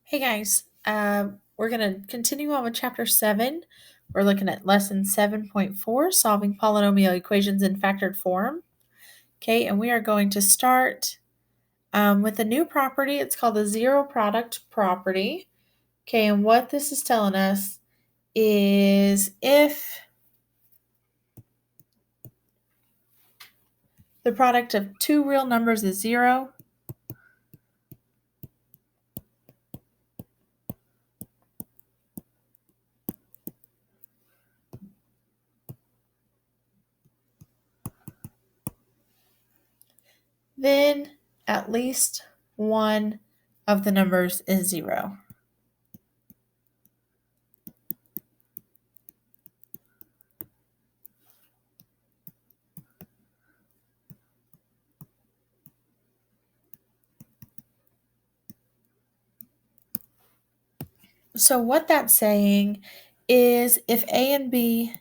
Hey guys, we're going to continue on with Chapter 7. We're looking at Lesson 7.4, Solving Polynomial Equations in Factored Form. Okay, and we are going to start with a new property. It's called the zero product property. Okay, and what this is telling us is if the product of two real numbers is 0, then at least one of the numbers is 0. So what that's saying is if A and B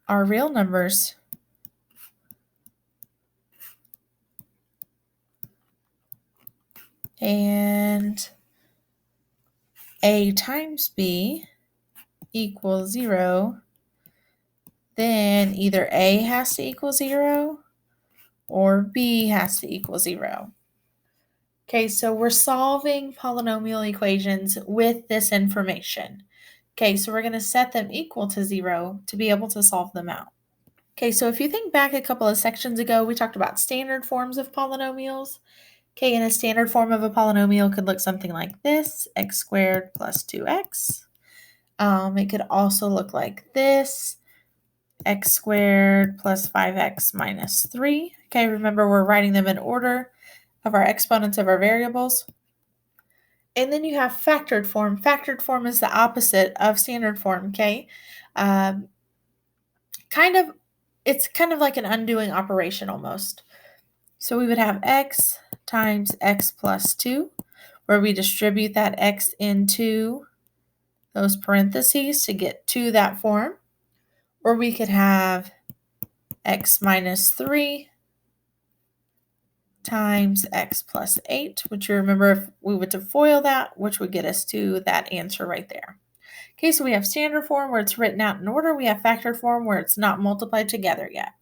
are real numbers, and A times B equals 0, then either A has to equal 0 or B has to equal 0. Okay, so we're solving polynomial equations with this information. Okay, so we're going to set them equal to 0 to be able to solve them out. Okay, so if you think back a couple of sections ago, we talked about standard forms of polynomials. Okay, and a standard form of a polynomial could look something like this, x squared plus 2x. It could also look like this, x squared plus 5x minus 3. Okay, remember we're writing them in order of our exponents of our variables. And then you have factored form. Factored form is the opposite of standard form, okay? It's kind of like an undoing operation almost. So we would have x times x plus 2, where we distribute that x into those parentheses to get to that form. Or we could have x minus 3 times x plus 8, which you remember if we were to FOIL that, which would get us to that answer right there. Okay, so we have standard form where it's written out in order. We have factored form where it's not multiplied together yet.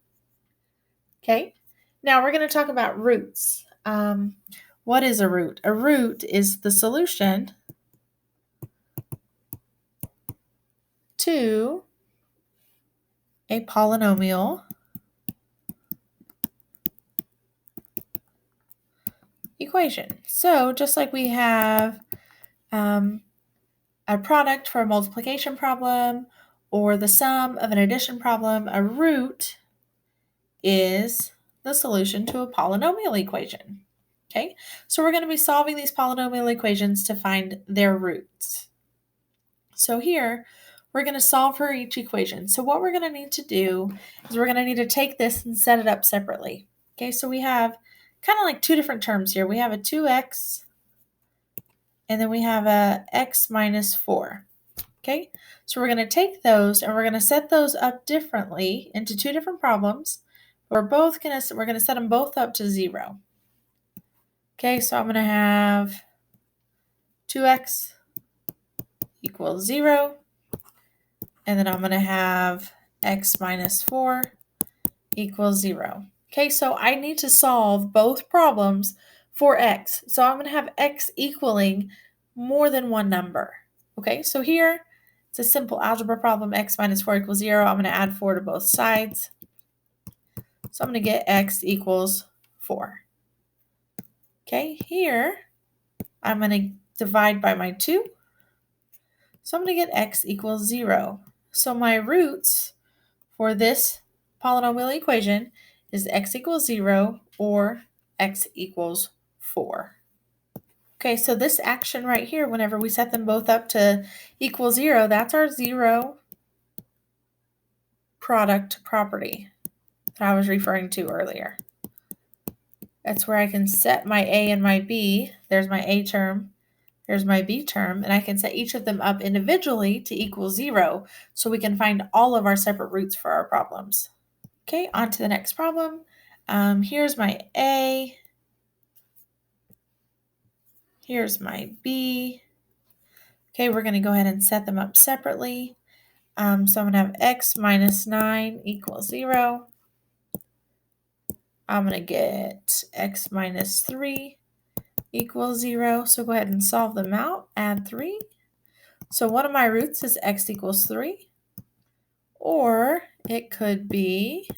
Okay, now we're going to talk about roots. What is a root? A root is the solution to a polynomial equation. So just like we have a product for a multiplication problem or the sum of an addition problem, a root is the solution to a polynomial equation. Okay, so we're going to be solving these polynomial equations to find their roots. So here, we're going to solve for each equation. So what we're going to need to do is we're going to need to take this and set it up separately. Okay, so we have kind of like two different terms here. We have a 2x, and then we have a x minus 4. Okay, so we're going to take those and we're going to set those up differently into two different problems. We're going to set them both up to 0. Okay, so I'm going to have 2x equals 0, and then I'm going to have x minus 4 equals 0. Okay, so I need to solve both problems for x. So I'm going to have x equaling more than one number. Okay, so here it's a simple algebra problem, x minus 4 equals 0. I'm going to add 4 to both sides. So I'm going to get x equals 4. Okay, here I'm going to divide by my 2. So I'm going to get x equals 0. So my roots for this polynomial equation is x equals 0 or x equals 4. Okay, so this action right here, whenever we set them both up to equal 0, that's our zero product property that I was referring to earlier. That's where I can set my a and my b. There's my a term, there's my b term, and I can set each of them up individually to equal 0 so we can find all of our separate roots for our problems. Okay, on to the next problem. Here's my a, Here's my b. Okay, we're going to go ahead and set them up separately. So I'm going to have x minus 9 equals 0. I'm going to get x minus 3 equals 0. So go ahead and solve them out. Add 3. So one of my roots is x equals 3. Or it could be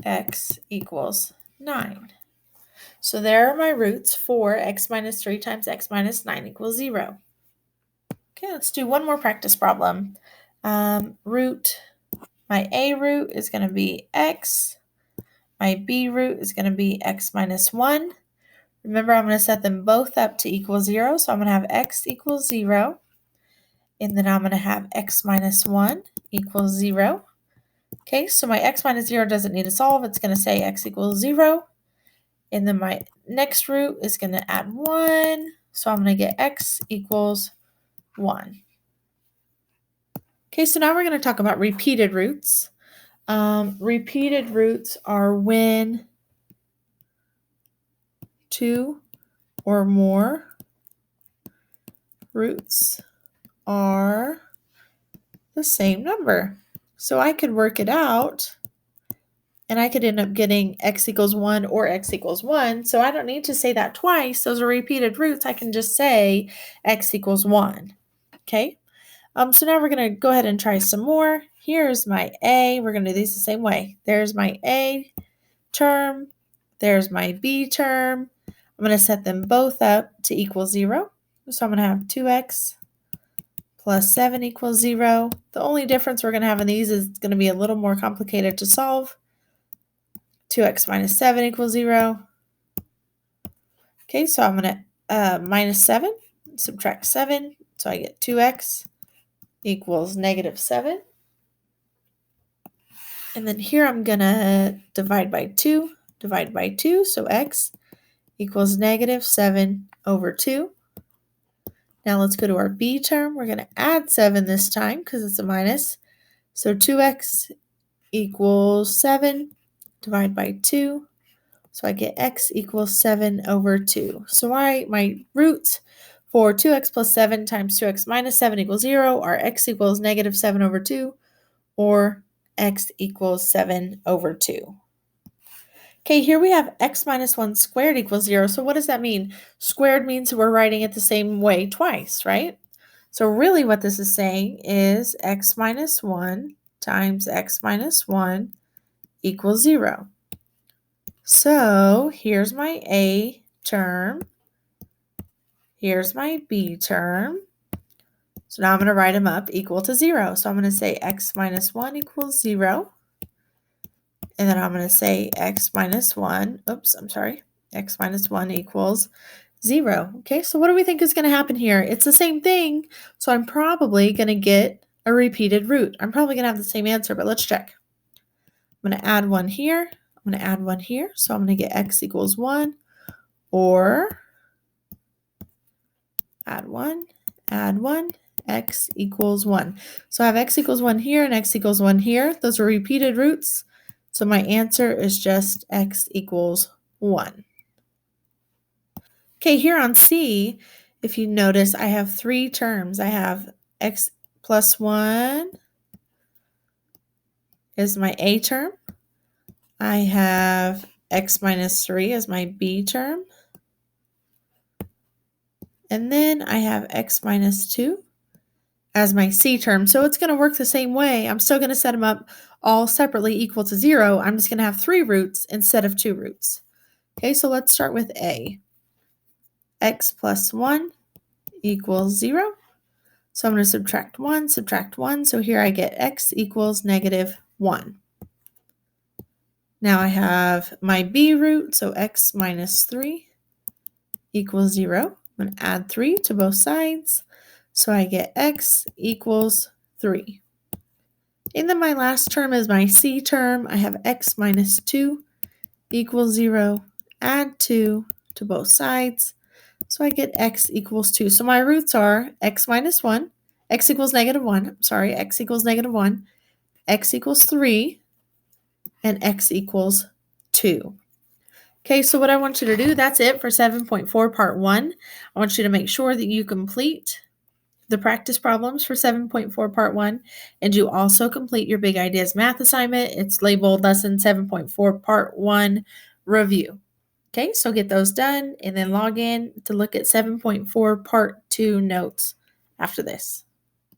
x equals 9. So there are my roots for x minus 3 times x minus 9 equals 0. Okay, let's do one more practice problem. My a root is going to be x. My b root is going to be x minus 1. Remember, I'm going to set them both up to equal 0. So I'm going to have x equals 0. And then I'm going to have x minus 1 equals 0. Okay, so my x minus 0 doesn't need to solve. It's going to say x equals 0. And then my next root is going to add 1. So I'm going to get x equals 1. Okay, so now we're going to talk about repeated roots. Repeated roots are when two or more roots are the same number. So I could work it out, and I could end up getting x equals 1 or x equals 1. So I don't need to say that twice. Those are repeated roots. I can just say x equals 1. Okay? So now we're going to go ahead and try some more. Here's my a. We're going to do these the same way. There's my a term. There's my b term. I'm going to set them both up to equal 0. So I'm going to have 2x plus 7 equals 0. The only difference we're going to have in these is it's going to be a little more complicated to solve. 2x minus 7 equals 0. Okay, so I'm going to minus 7, subtract 7. So I get 2x equals negative 7. And then here I'm going to divide by 2. So x equals negative 7 over 2. Now let's go to our b term. We're going to add 7 this time because it's a minus. So 2x equals 7, divide by 2. So I get x equals 7 over 2. So my roots for 2x plus 7 times 2x minus 7 equals 0 are x equals negative 7 over 2 or x equals 7 over 2. Okay, here we have x minus 1 squared equals 0. So what does that mean? Squared means we're writing it the same way twice, right? So really what this is saying is x minus 1 times x minus 1 equals 0. So here's my a term. Here's my b term. So now I'm going to write them up equal to 0. So I'm going to say x minus 1 equals 0. And then I'm going to say x minus 1 equals 0. Okay, so what do we think is going to happen here? It's the same thing, so I'm probably going to get a repeated root. I'm probably going to have the same answer, but let's check. I'm going to add 1 here. I'm going to add 1 here, so I'm going to get x equals 1, or add 1, x equals 1. So I have x equals 1 here and x equals 1 here. Those are repeated roots. So my answer is just x equals 1. Okay, here on C, if you notice, I have 3 terms. I have x plus 1 is my a term. I have x minus 3 as my b term. And then I have x minus 2 as my c term. So it's going to work the same way. I'm still going to set them up all separately equal to 0. I'm just going to have 3 roots instead of 2 roots. Okay, so let's start with a. X plus 1 equals 0. So I'm going to subtract 1. So here I get x equals negative 1. Now I have my b root, so x minus 3 equals 0. I'm going to add 3 to both sides. So I get x equals 3. And then my last term is my c term. I have x minus 2 equals 0. Add 2 to both sides. So I get x equals 2. So my roots are x minus 1, x equals negative 1, x equals negative 1, x equals 3, and x equals 2. Okay, so what I want you to do, that's it for 7.4 part 1. I want you to make sure that you complete the practice problems for 7.4 part 1, and you also complete your Big Ideas math assignment. It's labeled lesson 7.4 part 1 review. Okay, so get those done and then log in to look at 7.4 part 2 notes after this.